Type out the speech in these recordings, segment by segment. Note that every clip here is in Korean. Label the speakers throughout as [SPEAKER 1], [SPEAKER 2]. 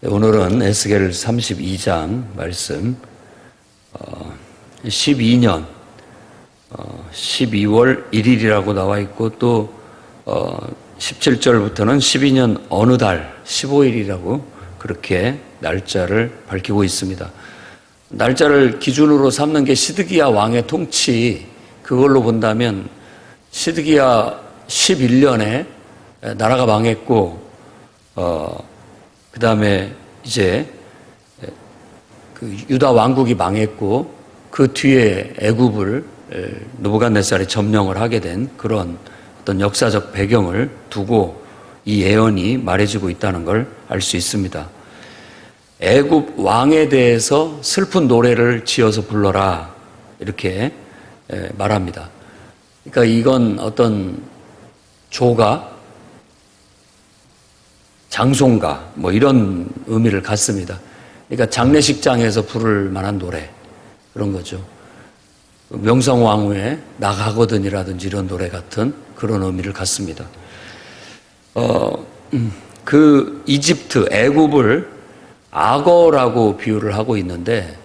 [SPEAKER 1] 오늘은 에스겔 32장 말씀 12년 12월 1일이라고 나와 있고 또 17절부터는 12년 어느 달 15일이라고 그렇게 날짜를 밝히고 있습니다. 날짜를 기준으로 삼는 게 시드기야 왕의 통치, 그걸로 본다면 시드기야 11년에 나라가 망했고 그 다음에 이제 그 유다 왕국이 망했고 그 뒤에 애굽을 느부갓네살이 점령을 하게 된 그런 어떤 역사적 배경을 두고 이 예언이 말해지고 있다는 걸 알 수 있습니다. 애굽 왕에 대해서 슬픈 노래를 지어서 불러라, 이렇게 말합니다. 그러니까 이건 어떤 조가, 장송가 뭐 이런 의미를 갖습니다. 그러니까 장례식장에서 부를 만한 노래, 그런 거죠. 명성황후에 나가거든이라든지 이런 노래 같은 그런 의미를 갖습니다. 그 이집트, 애굽을 악어라고 비유를 하고 있는데,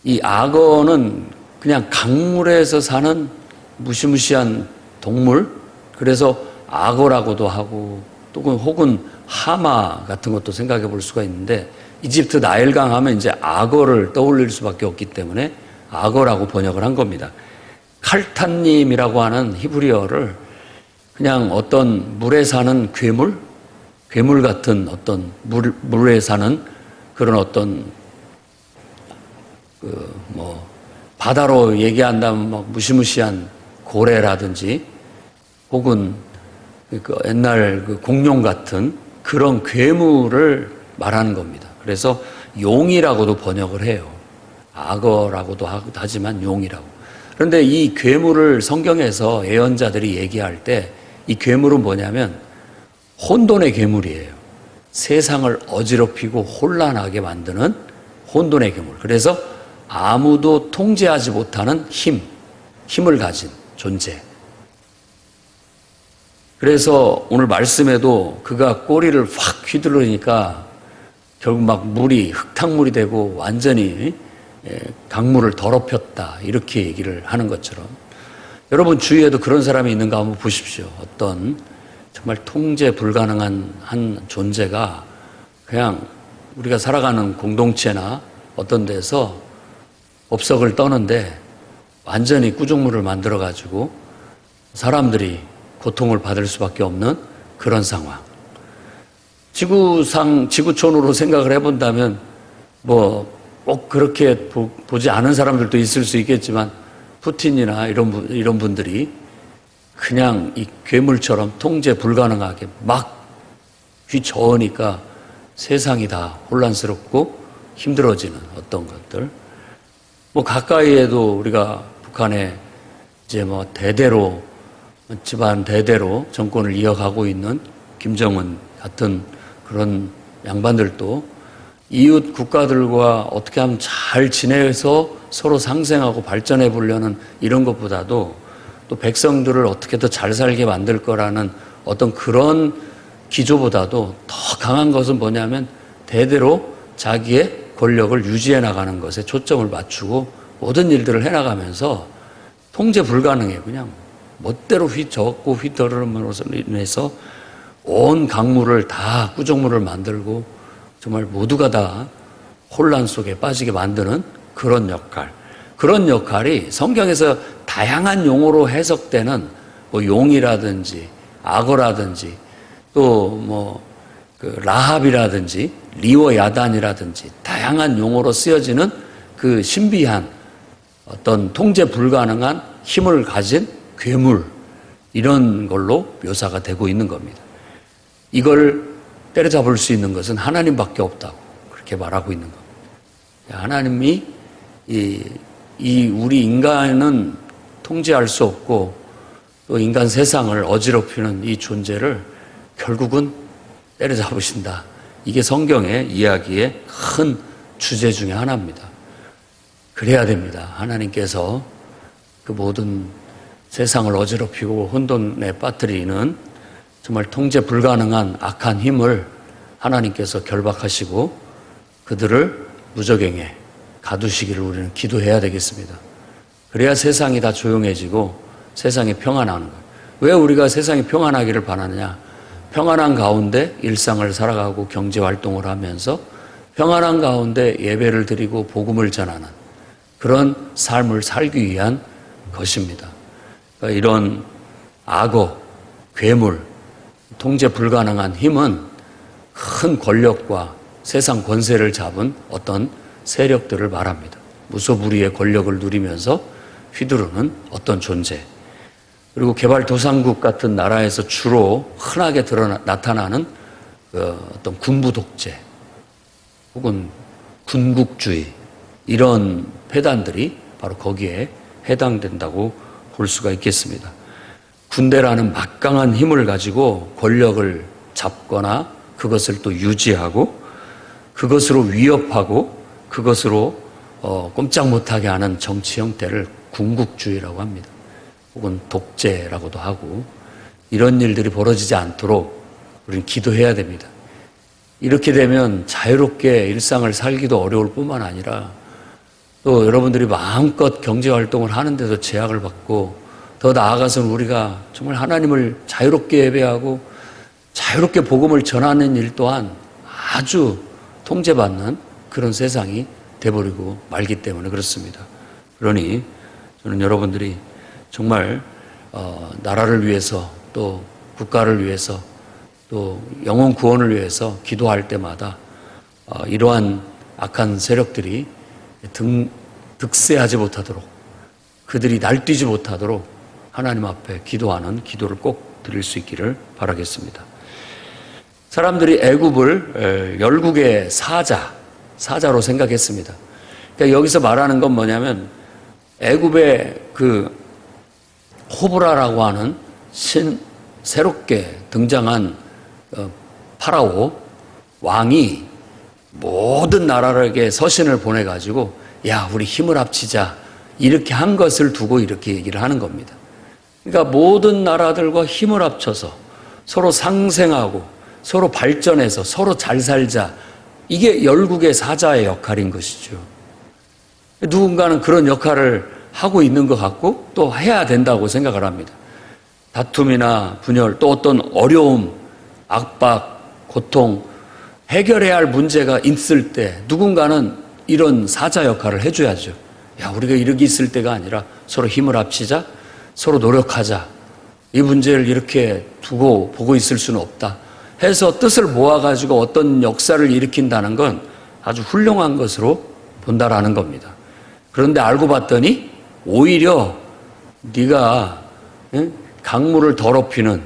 [SPEAKER 1] 이 악어는 그냥 강물에서 사는 무시무시한 동물, 그래서 악어라고도 하고 또 혹은 하마 같은 것도 생각해 볼 수가 있는데, 이집트 나일강 하면 이제 악어를 떠올릴 수밖에 없기 때문에 악어라고 번역을 한 겁니다. 칼탄님이라고 하는 히브리어를 그냥 어떤 물에 사는 괴물 같은 어떤 물에 사는 그런 어떤 바다로 얘기한다면 무시무시한 고래라든지 혹은 그 옛날 그 공룡 같은 그런 괴물을 말하는 겁니다. 그래서 용이라고도 번역을 해요. 악어라고도 하지만 용이라고. 그런데 이 괴물을 성경에서 예언자들이 얘기할 때 이 괴물은 뭐냐면 혼돈의 괴물이에요. 세상을 어지럽히고 혼란하게 만드는 혼돈의 괴물. 그래서 아무도 통제하지 못하는 힘을 가진 존재. 그래서 오늘 말씀에도 그가 꼬리를 확 휘두르니까 결국 막 물이 흙탕물이 되고 완전히 강물을 더럽혔다, 이렇게 얘기를 하는 것처럼, 여러분 주위에도 그런 사람이 있는가 한번 보십시오. 어떤 정말 통제 불가능한 한 존재가 그냥 우리가 살아가는 공동체나 어떤 데서 업석을 떠는데 완전히 구중물을 만들어가지고 사람들이 고통을 받을 수밖에 없는 그런 상황. 지구촌으로 생각을 해본다면 꼭 그렇게 보지 않은 사람들도 있을 수 있겠지만 푸틴이나 이런 분들이 그냥 이 괴물처럼 통제 불가능하게 막 휘저으니까 세상이 다 혼란스럽고 힘들어지는 어떤 것들. 가까이에도 우리가 북한에 이제 집안 대대로 정권을 이어가고 있는 김정은 같은 그런 양반들도 이웃 국가들과 어떻게 하면 잘 지내서 서로 상생하고 발전해 보려는 이런 것보다도 또 백성들을 어떻게 더 잘 살게 만들 거라는 어떤 그런 기조보다도 더 강한 것은 뭐냐면 대대로 자기의 권력을 유지해 나가는 것에 초점을 맞추고 모든 일들을 해나가면서 통제 불가능해. 그냥 멋대로 휘저었고 휘두르므로 인해서 온 강물을 다 구정물을 만들고 정말 모두가 다 혼란 속에 빠지게 만드는 그런 역할. 그런 역할이 성경에서 다양한 용어로 해석되는 용이라든지 악어라든지 또 라합이라든지 리워야단이라든지 다양한 용어로 쓰여지는 그 신비한 어떤 통제 불가능한 힘을 가진 괴물, 이런 걸로 묘사가 되고 있는 겁니다. 이걸 때려잡을 수 있는 것은 하나님밖에 없다고 그렇게 말하고 있는 겁니다. 하나님이 우리 인간은 통제할 수 없고 또 인간 세상을 어지럽히는 이 존재를 결국은 때려잡으신다. 이게 성경의 이야기의 큰 주제 중에 하나입니다. 그래야 됩니다. 하나님께서 그 모든 세상을 어지럽히고 혼돈에 빠뜨리는 정말 통제 불가능한 악한 힘을 하나님께서 결박하시고 그들을 무적행에 가두시기를 우리는 기도해야 되겠습니다. 그래야 세상이 다 조용해지고 세상이 평안하는 거예요. 왜 우리가 세상이 평안하기를 바라느냐? 평안한 가운데 일상을 살아가고 경제활동을 하면서 평안한 가운데 예배를 드리고 복음을 전하는 그런 삶을 살기 위한 것입니다. 그러니까 이런 악어, 괴물, 통제 불가능한 힘은 큰 권력과 세상 권세를 잡은 어떤 세력들을 말합니다. 무소불위의 권력을 누리면서 휘두르는 어떤 존재. 그리고 개발도상국 같은 나라에서 주로 흔하게 나타나는 어떤 군부 독재 혹은 군국주의 이런 폐단들이 바로 거기에 해당된다고 볼 수가 있겠습니다. 군대라는 막강한 힘을 가지고 권력을 잡거나 그것을 또 유지하고 그것으로 위협하고 그것으로 꼼짝 못하게 하는 정치 형태를 군국주의라고 합니다. 혹은 독재라고도 하고 이런 일들이 벌어지지 않도록 우리는 기도해야 됩니다. 이렇게 되면 자유롭게 일상을 살기도 어려울 뿐만 아니라 또 여러분들이 마음껏 경제활동을 하는데도 제약을 받고 더 나아가서는 우리가 정말 하나님을 자유롭게 예배하고 자유롭게 복음을 전하는 일 또한 아주 통제받는 그런 세상이 돼버리고 말기 때문에 그렇습니다. 그러니 저는 여러분들이 정말 나라를 위해서 또 국가를 위해서 또 영혼 구원을 위해서 기도할 때마다 이러한 악한 세력들이 득세하지 못하도록 그들이 날뛰지 못하도록 하나님 앞에 기도하는 기도를 꼭 드릴 수 있기를 바라겠습니다. 사람들이 애굽을 열국의 사자로 생각했습니다. 그러니까 여기서 말하는 건 뭐냐면 애굽의 그 호브라라고 하는 새롭게 등장한 파라오 왕이 모든 나라에게 서신을 보내가지고 야 우리 힘을 합치자 이렇게 한 것을 두고 이렇게 얘기를 하는 겁니다. 그러니까 모든 나라들과 힘을 합쳐서 서로 상생하고 서로 발전해서 서로 잘 살자 이게 열국의 사자의 역할인 것이죠. 누군가는 그런 역할을 하고 있는 것 같고 또 해야 된다고 생각을 합니다. 다툼이나 분열 또 어떤 어려움, 압박, 고통 해결해야 할 문제가 있을 때 누군가는 이런 사자 역할을 해줘야죠. 야 우리가 이렇게 있을 때가 아니라 서로 힘을 합치자 서로 노력하자 이 문제를 이렇게 두고 보고 있을 수는 없다 해서 뜻을 모아가지고 어떤 역사를 일으킨다는 건 아주 훌륭한 것으로 본다라는 겁니다. 그런데 알고 봤더니 오히려 네가 강물을 더럽히는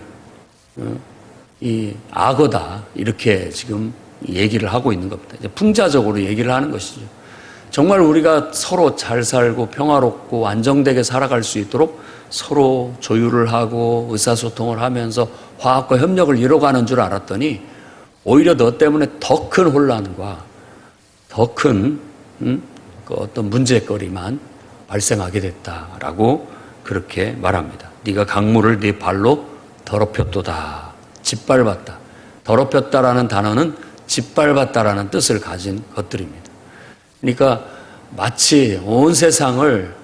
[SPEAKER 1] 이 악어다 이렇게 지금 얘기를 하고 있는 겁니다. 이제 풍자적으로 얘기를 하는 것이죠. 정말 우리가 서로 잘 살고 평화롭고 안정되게 살아갈 수 있도록 서로 조율을 하고 의사소통을 하면서 화합과 협력을 이뤄가는 줄 알았더니 오히려 너 때문에 더 큰 혼란과 더 큰 어떤 문제거리만 발생하게 됐다라고 그렇게 말합니다. 네가 강물을 네 발로 더럽혔도다. 짓밟았다. 더럽혔다라는 단어는 짓밟았다라는 뜻을 가진 것들입니다. 그러니까 마치 온 세상을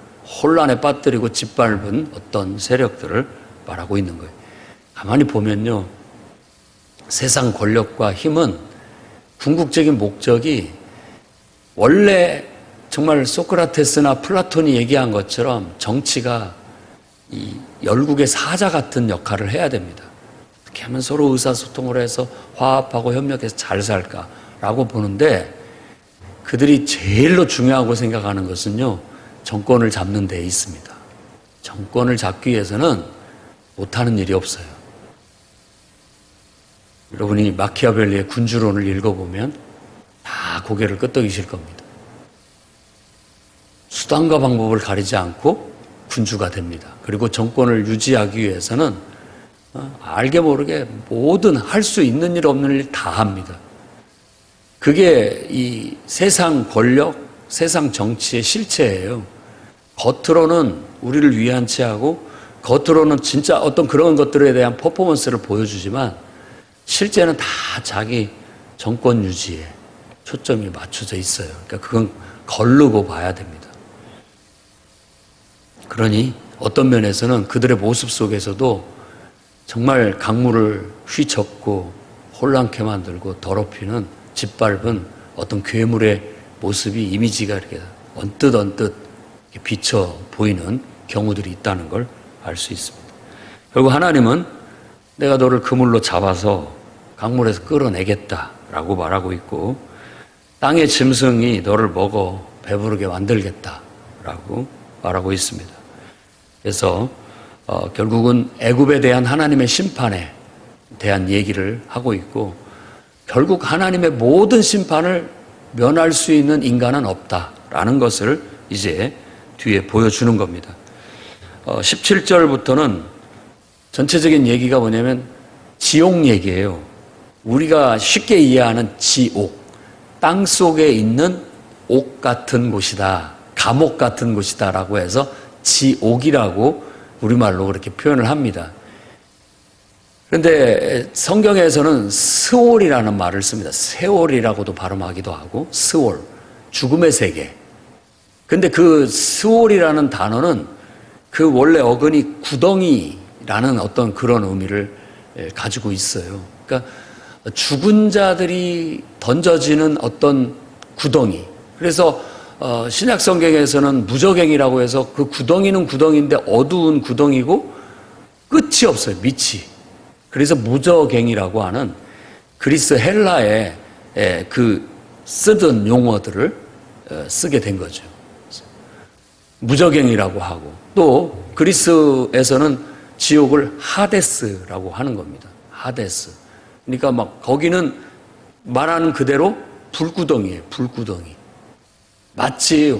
[SPEAKER 1] 혼란에 빠뜨리고 짓밟은 어떤 세력들을 말하고 있는 거예요. 가만히 보면요. 세상 권력과 힘은 궁극적인 목적이 원래 정말 소크라테스나 플라톤이 얘기한 것처럼 정치가 이 열국의 사자 같은 역할을 해야 됩니다. 어떻게 하면 서로 의사소통을 해서 화합하고 협력해서 잘 살까라고 보는데 그들이 제일로 중요하고 생각하는 것은요. 정권을 잡는 데 있습니다. 정권을 잡기 위해서는 못하는 일이 없어요. 여러분이 마키아벨리의 군주론을 읽어보면 다 고개를 끄덕이실 겁니다. 수단과 방법을 가리지 않고 군주가 됩니다. 그리고 정권을 유지하기 위해서는 알게 모르게 모든 할 수 있는 일 없는 일 다 합니다. 그게 이 세상 권력, 세상 정치의 실체예요. 겉으로는 우리를 위한 채 하고 겉으로는 진짜 어떤 그런 것들에 대한 퍼포먼스를 보여주지만 실제는 다 자기 정권 유지에 초점이 맞춰져 있어요. 그러니까 그건 거르고 봐야 됩니다. 그러니 어떤 면에서는 그들의 모습 속에서도 정말 강물을 휘젓고 혼란케 만들고 더럽히는 짓밟은 어떤 괴물의 모습이 이미지가 이렇게 언뜻 이렇게 비쳐 보이는 경우들이 있다는 걸 알 수 있습니다. 결국 하나님은 내가 너를 그물로 잡아서 강물에서 끌어내겠다라고 말하고 있고 땅의 짐승이 너를 먹어 배부르게 만들겠다라고 말하고 있습니다. 그래서 결국은 애굽에 대한 하나님의 심판에 대한 얘기를 하고 있고 결국 하나님의 모든 심판을 면할 수 있는 인간은 없다라는 것을 이제 뒤에 보여주는 겁니다. 17절부터는 전체적인 얘기가 뭐냐면 지옥 얘기예요. 우리가 쉽게 이해하는 지옥, 땅 속에 있는 옥 같은 곳이다, 감옥 같은 곳이다 라고 해서 지옥이라고 우리말로 그렇게 표현을 합니다. 그런데 성경에서는 스올이라는 말을 씁니다. 세월이라고도 발음하기도 하고 스올, 죽음의 세계. 근데 그 스올이라는 단어는 그 원래 어근이 구덩이라는 어떤 그런 의미를 가지고 있어요. 그러니까 죽은 자들이 던져지는 어떤 구덩이. 그래서 신약 성경에서는 무저갱이라고 해서 그 구덩이는 구덩이인데 어두운 구덩이고 끝이 없어요. 밑이. 그래서 무저갱이라고 하는 그리스 헬라의 그 쓰던 용어들을 쓰게 된 거죠. 무저갱이라고 하고 또 그리스에서는 지옥을 하데스라고 하는 겁니다. 하데스. 그러니까 막 거기는 말하는 그대로 불구덩이에요. 불구덩이. 마치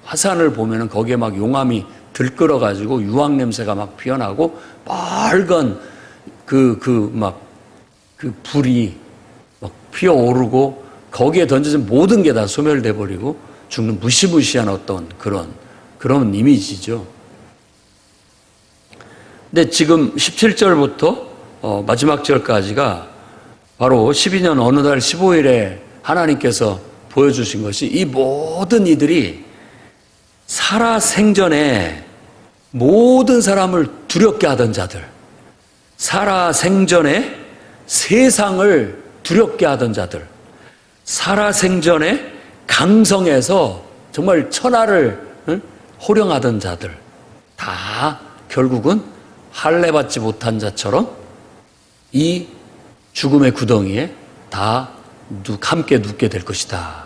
[SPEAKER 1] 화산을 보면은 거기에 막 용암이 들끓어 가지고 유황 냄새가 막 피어나고 빨간 그 불이 막 피어오르고 거기에 던져진 모든 게 다 소멸돼 버리고 죽는 무시무시한 어떤 그런 이미지죠. 근데 지금 17절부터 마지막 절까지가 바로 12년 어느 달 15일에 하나님께서 보여주신 것이 이 모든 이들이 살아생전에 모든 사람을 두렵게 하던 자들, 살아생전에 세상을 두렵게 하던 자들, 살아생전에 강성해서 정말 천하를 호령하던 자들 다 결국은 할례받지 못한 자처럼 이 죽음의 구덩이에 다 함께 눕게 될 것이다.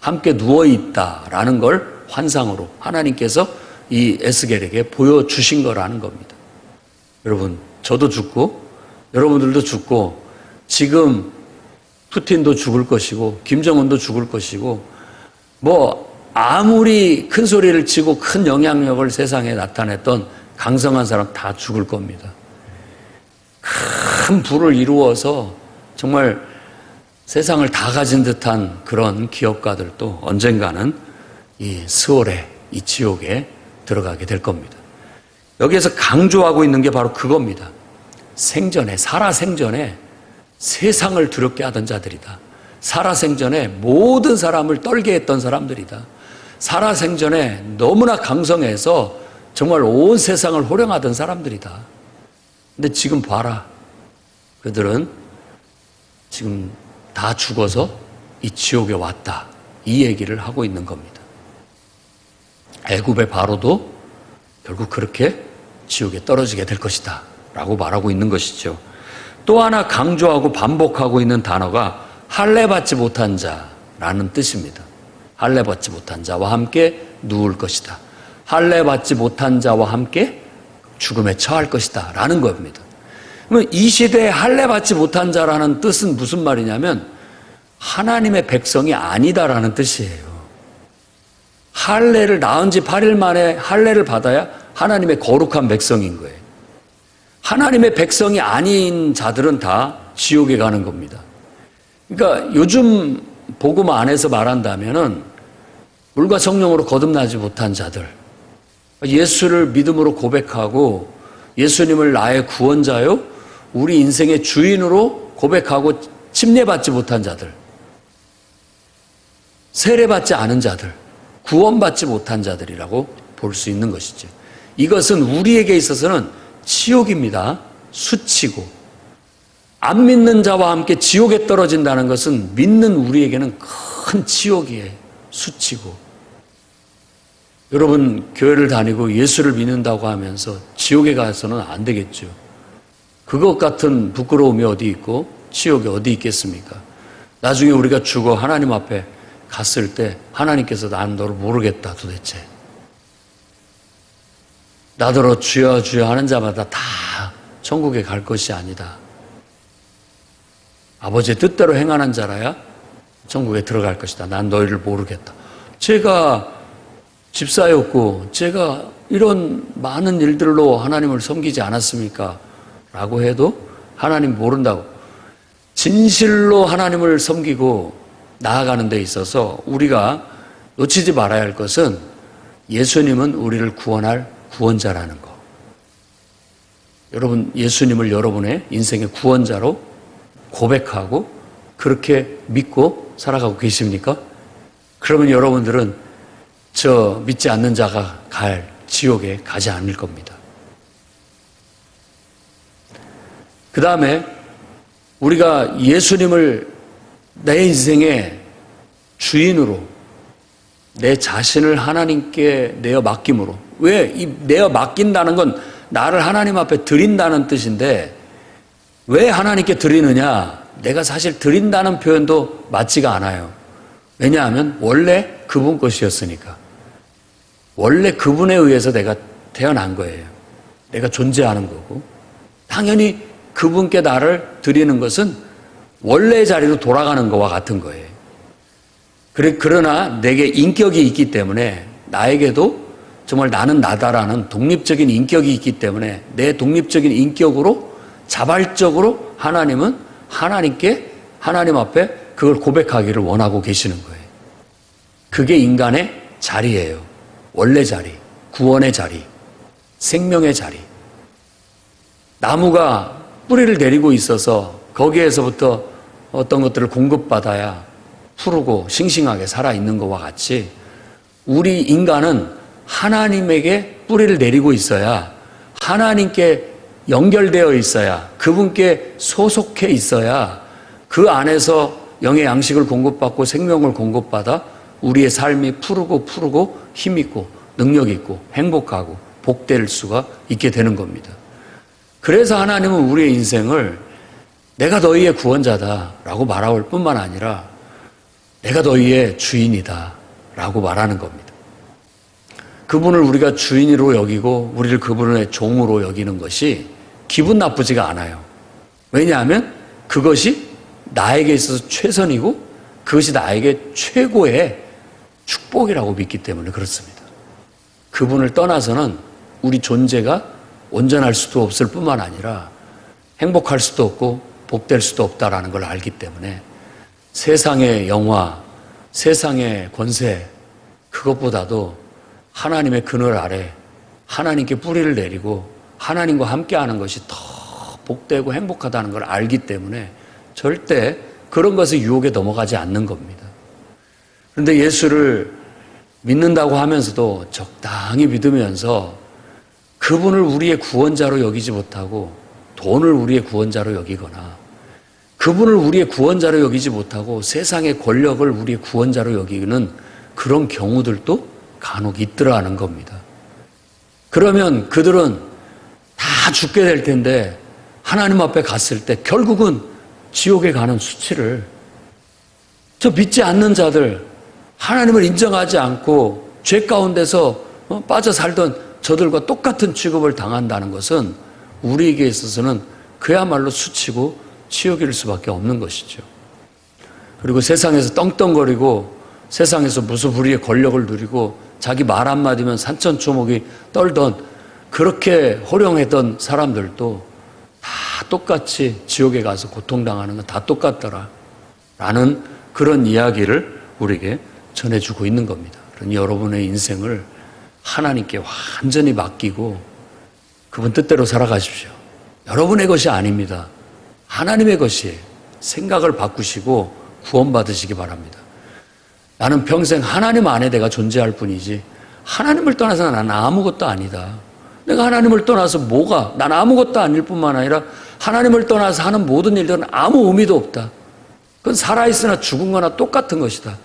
[SPEAKER 1] 함께 누워있다라는 걸 환상으로 하나님께서 이 에스겔에게 보여주신 거라는 겁니다. 여러분, 저도 죽고 여러분들도 죽고 지금 푸틴도 죽을 것이고 김정은도 죽을 것이고 뭐 아무리 큰 소리를 치고 큰 영향력을 세상에 나타냈던 강성한 사람 다 죽을 겁니다. 큰 부를 이루어서 정말 세상을 다 가진 듯한 그런 기업가들도 언젠가는 이 스월에, 이 지옥에 들어가게 될 겁니다. 여기에서 강조하고 있는 게 바로 그겁니다. 생전에, 살아생전에 세상을 두렵게 하던 자들이다. 살아생전에 모든 사람을 떨게 했던 사람들이다. 살아생전에 너무나 강성해서 정말 온 세상을 호령하던 사람들이다. 근데 지금 봐라. 그들은 지금 다 죽어서 이 지옥에 왔다. 이 얘기를 하고 있는 겁니다. 애굽의 바로도 결국 그렇게 지옥에 떨어지게 될 것이다. 라고 말하고 있는 것이죠. 또 하나 강조하고 반복하고 있는 단어가 할례받지 못한 자라는 뜻입니다. 할례받지 못한 자와 함께 누울 것이다. 할례받지 못한 자와 함께 죽음에 처할 것이다 라는 겁니다. 그러면 이 시대에 할례받지 못한 자라는 뜻은 무슨 말이냐면 하나님의 백성이 아니다라는 뜻이에요. 할례를 낳은 지 8일 만에 할례를 받아야 하나님의 거룩한 백성인 거예요. 하나님의 백성이 아닌 자들은 다 지옥에 가는 겁니다. 그러니까 요즘 복음 안에서 말한다면은 물과 성령으로 거듭나지 못한 자들, 예수를 믿음으로 고백하고 예수님을 나의 구원자요, 우리 인생의 주인으로 고백하고 침례받지 못한 자들, 세례받지 않은 자들, 구원받지 못한 자들이라고 볼 수 있는 것이죠. 이것은 우리에게 있어서는 지옥입니다. 수치고. 안 믿는 자와 함께 지옥에 떨어진다는 것은 믿는 우리에게는 큰 지옥이에요. 수치고. 여러분, 교회를 다니고 예수를 믿는다고 하면서 지옥에 가서는 안 되겠죠. 그것 같은 부끄러움이 어디 있고 지옥이 어디 있겠습니까? 나중에 우리가 죽어 하나님 앞에 갔을 때 하나님께서 난 너를 모르겠다 도대체. 나더러 주여 주여 하는 자마다 다 천국에 갈 것이 아니다. 아버지의 뜻대로 행하는 자라야 천국에 들어갈 것이다. 난 너희를 모르겠다. 제가 집사였고 제가 이런 많은 일들로 하나님을 섬기지 않았습니까? 라고 해도 하나님 모른다고. 진실로 하나님을 섬기고 나아가는 데 있어서 우리가 놓치지 말아야 할 것은 예수님은 우리를 구원할 구원자라는 거. 여러분, 예수님을 여러분의 인생의 구원자로 고백하고 그렇게 믿고 살아가고 계십니까? 그러면 여러분들은 저 믿지 않는 자가 갈 지옥에 가지 않을 겁니다. 그 다음에 우리가 예수님을 내 인생의 주인으로 내 자신을 하나님께 내어 맡김으로. 왜? 이 내어 맡긴다는 건 나를 하나님 앞에 드린다는 뜻인데 왜 하나님께 드리느냐? 내가 사실 드린다는 표현도 맞지가 않아요. 왜냐하면 원래 그분 것이었으니까. 원래 그분에 의해서 내가 태어난 거예요. 내가 존재하는 거고. 당연히 그분께 나를 드리는 것은 원래의 자리로 돌아가는 것과 같은 거예요. 그러나 내게 인격이 있기 때문에 나에게도 정말 나는 나다라는 독립적인 인격이 있기 때문에 내 독립적인 인격으로 자발적으로 하나님은 하나님 앞에 그걸 고백하기를 원하고 계시는 거예요. 그게 인간의 자리예요. 원래 자리, 구원의 자리, 생명의 자리. 나무가 뿌리를 내리고 있어서 거기에서부터 어떤 것들을 공급받아야 푸르고 싱싱하게 살아있는 것과 같이 우리 인간은 하나님에게 뿌리를 내리고 있어야 하나님께 연결되어 있어야 그분께 소속해 있어야 그 안에서 영의 양식을 공급받고 생명을 공급받아 우리의 삶이 푸르고 힘있고 능력있고 행복하고 복될 수가 있게 되는 겁니다. 그래서 하나님은 우리의 인생을 내가 너희의 구원자다라고 말할 뿐만 아니라 내가 너희의 주인이다라고 말하는 겁니다. 그분을 우리가 주인으로 여기고 우리를 그분의 종으로 여기는 것이 기분 나쁘지가 않아요. 왜냐하면 그것이 나에게 있어서 최선이고 그것이 나에게 최고의 축복이라고 믿기 때문에 그렇습니다. 그분을 떠나서는 우리 존재가 온전할 수도 없을 뿐만 아니라 행복할 수도 없고 복될 수도 없다라는 걸 알기 때문에 세상의 영화, 세상의 권세 그것보다도 하나님의 그늘 아래 하나님께 뿌리를 내리고 하나님과 함께하는 것이 더 복되고 행복하다는 걸 알기 때문에 절대 그런 것의 유혹에 넘어가지 않는 겁니다. 그런데 예수를 믿는다고 하면서도 적당히 믿으면서 그분을 우리의 구원자로 여기지 못하고 돈을 우리의 구원자로 여기거나 그분을 우리의 구원자로 여기지 못하고 세상의 권력을 우리의 구원자로 여기는 그런 경우들도 간혹 있더라는 겁니다. 그러면 그들은 다 죽게 될 텐데 하나님 앞에 갔을 때 결국은 지옥에 가는 수치를 저 믿지 않는 자들, 하나님을 인정하지 않고 죄 가운데서 빠져 살던 저들과 똑같은 취급을 당한다는 것은 우리에게 있어서는 그야말로 수치고 치욕일 수밖에 없는 것이죠. 그리고 세상에서 떵떵거리고 세상에서 무소불위의 권력을 누리고 자기 말 한마디면 산천초목이 떨던 그렇게 호령했던 사람들도 다 똑같이 지옥에 가서 고통당하는 건 다 똑같더라 라는 그런 이야기를 우리에게 전해주고 있는 겁니다. 그러니 여러분의 인생을 하나님께 완전히 맡기고 그분 뜻대로 살아가십시오. 여러분의 것이 아닙니다. 하나님의 것이에요. 생각을 바꾸시고 구원받으시기 바랍니다. 나는 평생 하나님 안에 내가 존재할 뿐이지 하나님을 떠나서 나는 아무것도 아니다. 내가 하나님을 떠나서 난 아무것도 아닐 뿐만 아니라 하나님을 떠나서 하는 모든 일들은 아무 의미도 없다. 그건 살아있으나 죽은 거나 똑같은 것이다.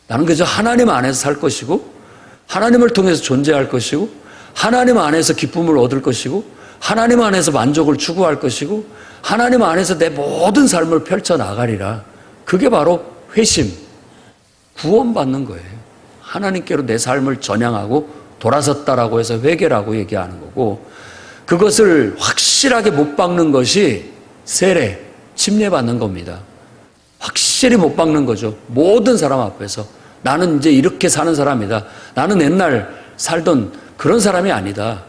[SPEAKER 1] 나는 그저 하나님 안에서 살 것이고 하나님을 통해서 존재할 것이고 하나님 안에서 기쁨을 얻을 것이고 하나님 안에서 만족을 추구할 것이고 하나님 안에서 내 모든 삶을 펼쳐나가리라. 그게 바로 회심, 구원받는 거예요. 하나님께로 내 삶을 전향하고 돌아섰다라고 해서 회개라고 얘기하는 거고, 그것을 확실하게 못 박는 것이 세례, 침례받는 겁니다. 확실히 못 박는 거죠. 모든 사람 앞에서 나는 이제 이렇게 사는 사람이다. 나는 옛날 살던 그런 사람이 아니다.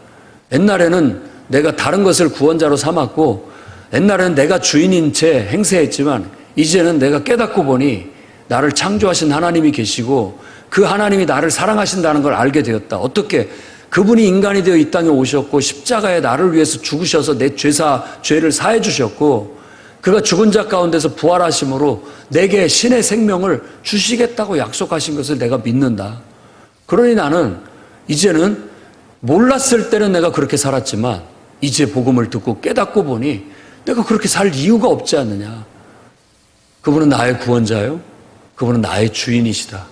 [SPEAKER 1] 옛날에는 내가 다른 것을 구원자로 삼았고 옛날에는 내가 주인인 채 행세했지만 이제는 내가 깨닫고 보니 나를 창조하신 하나님이 계시고 그 하나님이 나를 사랑하신다는 걸 알게 되었다. 어떻게? 그분이 인간이 되어 이 땅에 오셨고 십자가에 나를 위해서 죽으셔서 내 죄를 사해 주셨고 그가 죽은 자 가운데서 부활하심으로 내게 신의 생명을 주시겠다고 약속하신 것을 내가 믿는다. 그러니 나는 이제는 몰랐을 때는 내가 그렇게 살았지만 이제 복음을 듣고 깨닫고 보니 내가 그렇게 살 이유가 없지 않느냐. 그분은 나의 구원자요. 그분은 나의 주인이시다.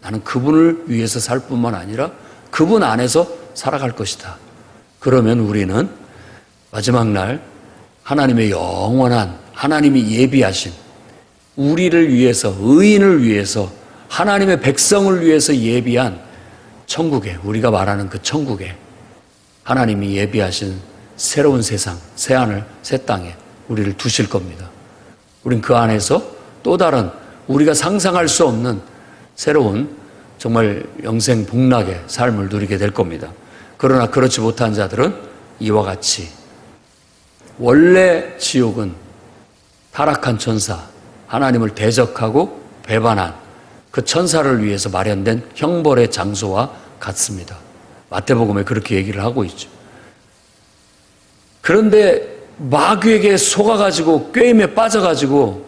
[SPEAKER 1] 나는 그분을 위해서 살 뿐만 아니라 그분 안에서 살아갈 것이다. 그러면 우리는 마지막 날 하나님의 영원한 하나님이 예비하신 우리를 위해서 의인을 위해서 하나님의 백성을 위해서 예비한 천국에 우리가 말하는 그 천국에 하나님이 예비하신 새로운 세상, 새하늘, 새 땅에 우리를 두실 겁니다. 우린 그 안에서 또 다른 우리가 상상할 수 없는 새로운 정말 영생 복락의 삶을 누리게 될 겁니다. 그러나 그렇지 못한 자들은 이와 같이 원래 지옥은 타락한 천사, 하나님을 대적하고 배반한 그 천사를 위해서 마련된 형벌의 장소와 같습니다. 마태복음에 그렇게 얘기를 하고 있죠. 그런데 마귀에게 속아가지고 꾀임에 빠져가지고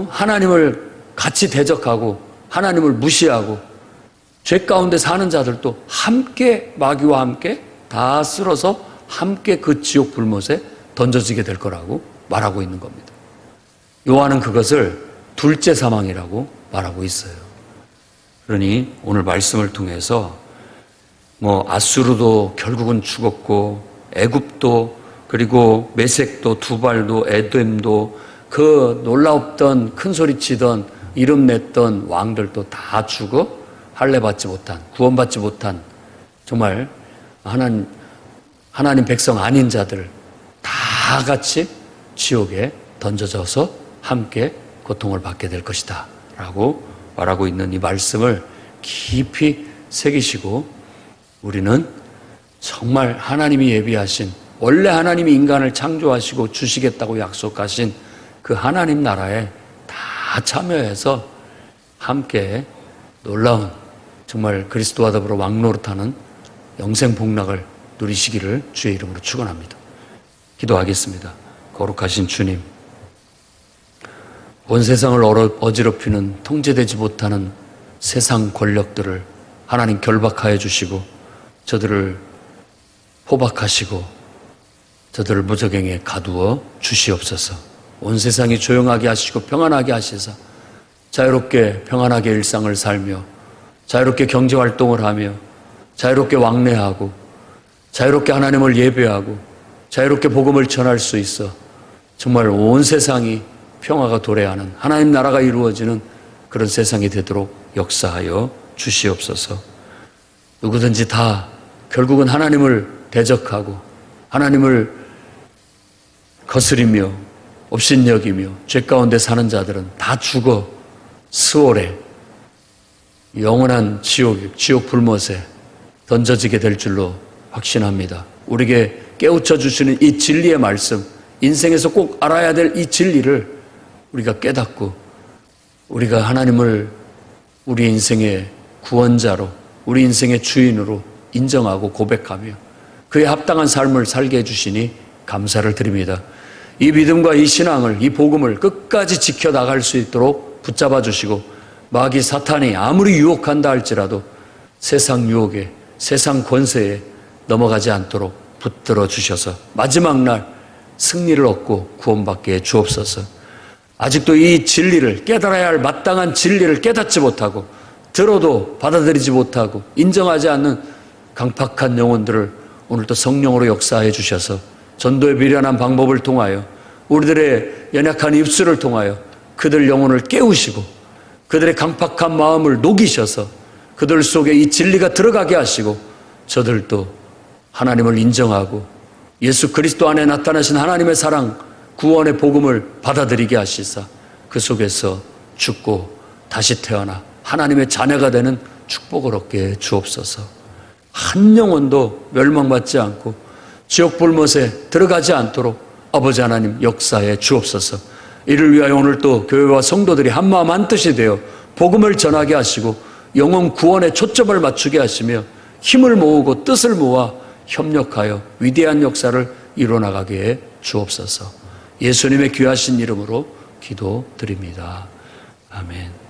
[SPEAKER 1] 하나님을 같이 대적하고 하나님을 무시하고 죄 가운데 사는 자들도 함께 마귀와 함께 다 쓸어서 함께 그 지옥 불못에 던져지게 될 거라고 말하고 있는 겁니다. 요한은 그것을 둘째 사망이라고 말하고 있어요. 그러니 오늘 말씀을 통해서 아수르도 결국은 죽었고 애굽도 그리고 메색도 두발도 에돔도 그 놀라웠던 큰소리치던 이름 냈던 왕들도 다 죽어 할례받지 못한 구원받지 못한 정말 하나님 백성 아닌 자들 다 같이 지옥에 던져져서 함께 고통을 받게 될 것이다 라고 말하고 있는 이 말씀을 깊이 새기시고 우리는 정말 하나님이 예비하신 원래 하나님이 인간을 창조하시고 주시겠다고 약속하신 그 하나님 나라에 다 참여해서 함께 놀라운 정말 그리스도와 더불어 왕노릇하는 영생 복락을 누리시기를 주의 이름으로 축원합니다. 기도하겠습니다. 거룩하신 주님, 온 세상을 어지럽히는 통제되지 못하는 세상 권력들을 하나님 결박하여 주시고 저들을 포박하시고 저들을 무저갱에 가두어 주시옵소서. 온 세상이 조용하게 하시고 평안하게 하시사 자유롭게 평안하게 일상을 살며 자유롭게 경제활동을 하며 자유롭게 왕래하고 자유롭게 하나님을 예배하고 자유롭게 복음을 전할 수 있어 정말 온 세상이 평화가 도래하는 하나님 나라가 이루어지는 그런 세상이 되도록 역사하여 주시옵소서. 누구든지 다 결국은 하나님을 대적하고 하나님을 거스리며 업신여기며 죄 가운데 사는 자들은 다 죽어 스월에 영원한 지옥 불못에 던져지게 될 줄로 확신합니다. 우리에게 깨우쳐 주시는 이 진리의 말씀, 인생에서 꼭 알아야 될 이 진리를 우리가 깨닫고 우리가 하나님을 우리 인생의 구원자로 우리 인생의 주인으로 인정하고 고백하며 그에 합당한 삶을 살게 해주시니 감사를 드립니다. 이 믿음과 이 신앙을, 이 복음을 끝까지 지켜나갈 수 있도록 붙잡아 주시고, 마귀 사탄이 아무리 유혹한다 할지라도 세상 유혹에, 세상 권세에 넘어가지 않도록 붙들어 주셔서 마지막 날 승리를 얻고 구원받게 해 주옵소서. 아직도 이 진리를, 깨달아야 할 마땅한 진리를 깨닫지 못하고 들어도 받아들이지 못하고 인정하지 않는 강팍한 영혼들을 오늘도 성령으로 역사해 주셔서 전도에 미련한 방법을 통하여 우리들의 연약한 입술을 통하여 그들 영혼을 깨우시고 그들의 강팍한 마음을 녹이셔서 그들 속에 이 진리가 들어가게 하시고 저들도 하나님을 인정하고 예수 그리스도 안에 나타나신 하나님의 사랑, 구원의 복음을 받아들이게 하시사 그 속에서 죽고 다시 태어나 하나님의 자녀가 되는 축복을 얻게 해 주옵소서. 한 영혼도 멸망받지 않고 지옥 불못에 들어가지 않도록 아버지 하나님 역사해 주옵소서. 이를 위하여 오늘 또 교회와 성도들이 한마음 한뜻이 되어 복음을 전하게 하시고 영혼 구원에 초점을 맞추게 하시며 힘을 모으고 뜻을 모아 협력하여 위대한 역사를 이루어나가게 해 주옵소서. 예수님의 귀하신 이름으로 기도드립니다. 아멘.